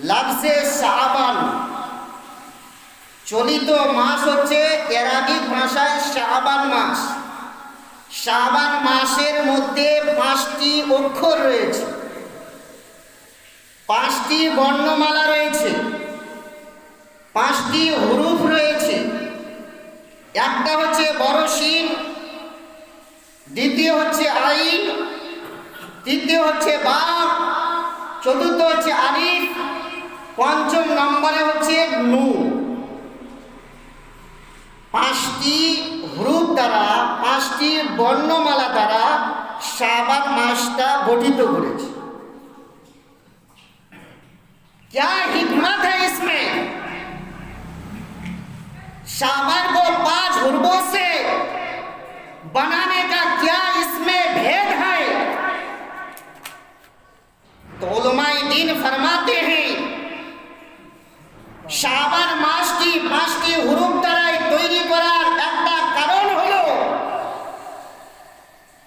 লাফজে শাবান, চলিত মাস হচ্ছে আরবিক ভাষায় শাবান মাস। শাবান মাসের মধ্যে 5টি অক্ষর রয়েছে, 5টি বর্ণমালা রয়েছে, 5টি হুরুফ রয়েছে। একটা হচ্ছে বড় শিন, দ্বিতীয় হচ্ছে আইন, তৃতীয় হচ্ছে বা, চতুর্থ হচ্ছে আলিফ, পঞ্চম নম্বরে হচ্ছে নুন। 5টি হুরুফ দ্বারা, 5টি বর্ণমালা দ্বারা শাবান মাসটা গঠিত করেছে। क्या हिकमत है इसमें? शाबान को 5 हुर्बों से बनाने का क्या इसमें भेद है? तो उलमाए दीन फरमाते हैं শাবান মাসটি 5টি হুরুফ দ্বারা তৈরি করার একটা কারণ হলো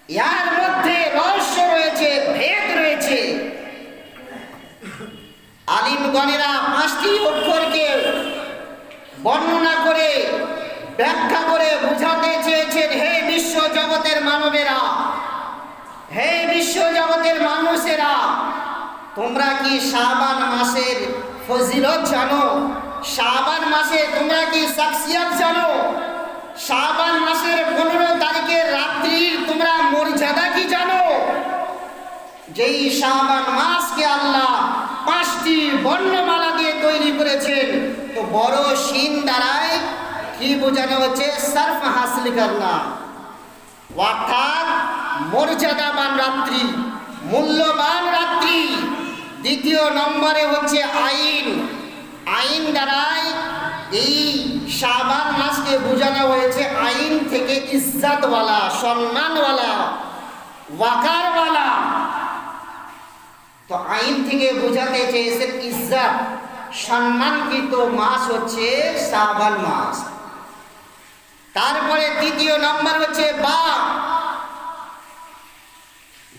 এর মধ্যে রহস্য রয়েছে, ভেদ রয়েছে। আলিমগণেরা 5টি অক্ষরকে বর্ণনা করে, ব্যাখ্যা করে বুঝাতে চেয়েছেন, হে বিশ্ব জগতের মানবেরা, হে বিশ্ব জগতের মানুষেরা, তোমরা কি শাবান মাসের ফজিলত জানো? শাবান মাসে তোমরা কি শখসিয়ত জানো? শাবান মাসের 15 তারিখের রাত্রির তোমরা মর্যাদা কি জানো? যেই শাবান মাসকে আল্লাহ 5টি বর্ণমালা দিয়ে তৈরি করেছেন, তো বড় শিন দ্বারাই কি বোঝানো হচ্ছে? সরফ হাসিল করনা, অর্থাৎ মর্যাদাবান রাত্রি, মূল্যবান রাত্রি। দ্বিতীয় নম্বরে হচ্ছে আইন, আইন দ্বারাই এই শাবান মাসকে বোঝানো হয়েছে আইন থেকে ইজ্জতওয়ালা, সম্মানওয়ালা, ওয়াকারওয়ালা। তো আইন থেকে বোঝাতে চেয়েছেন ইজ্জত, সম্মানকৃত মাস হচ্ছে শাবান মাস। তারপরে তৃতীয় নম্বর হচ্ছে বা,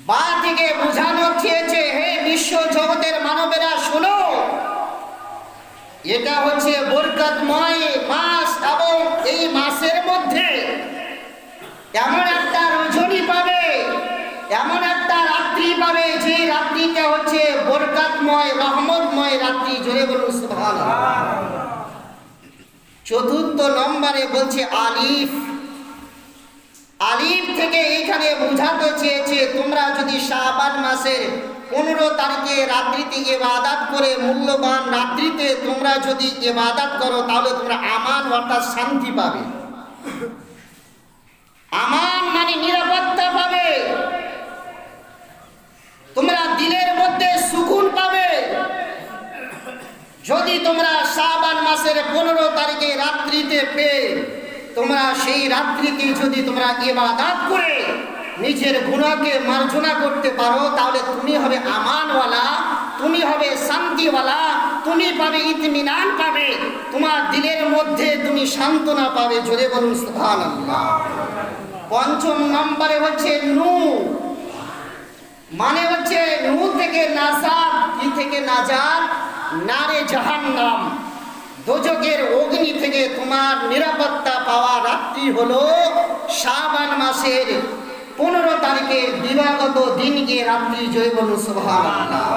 বা থেকে বোঝানো চেয়েছে, হে বিশ্ব জগতের মানবেরা শোনো, এটা হচ্ছে বরকতময় মাস এবং এই মাসের মধ্যে এমন একটা রজনী পাবে, এমন একটা রাত্রি পাবে, যে রাত্রিটা হচ্ছে বরকতময়, রহমতময় রাত্রি। জোরে বলুন সুবহানাল্লাহ। চতুর্থ নম্বরে বলছে আলিফ, আলিফ থেকে এখানে বোঝাতে চেয়েছে তোমরা যদি শাবান মাসের 15 তারিখে রাত্রিতে ইবাদত করে, মূল্যবান রাত্রিতে তোমরা যদি ইবাদত করো, তাহলে তোমরা আমান অর্থাৎ শান্তি পাবে। আমান মানে নিরাপত্তা পাবে, তোমরা দিলের মধ্যে সুকুন পাবে। যদি তোমরা শাবান মাসের 15 তারিখে রাত্রিতে পেয়ে তোমরা সেই রাত্রিতে যদি তোমরা ইবাদত করে নিজের গুনাহকে মার্জনা করতে পারো, তাহলে তুমি হবে আমানওয়ালা, তুমি হবে শান্তিওয়ালা, তুমি পাবে ইতমিনান পাবে, তোমার দিলের মধ্যে তুমি সান্ত্বনা পাবে। জোরে বলুন সুবহানাল্লাহ। পঞ্চম নম্বরে হচ্ছে নূর, মানে হচ্ছে নূর থেকে নাজাত। কি থেকে নাজাত? নারে জাহান্নাম, দোজখের অগ্নি থেকে তোমার নিরাপত্তা পাওয়া রাত্রি হলো শাবান মাসের 15 তারিখে দিবাগত দিনকে রাত্রি। জয় বলুন সুবহানাল্লাহ।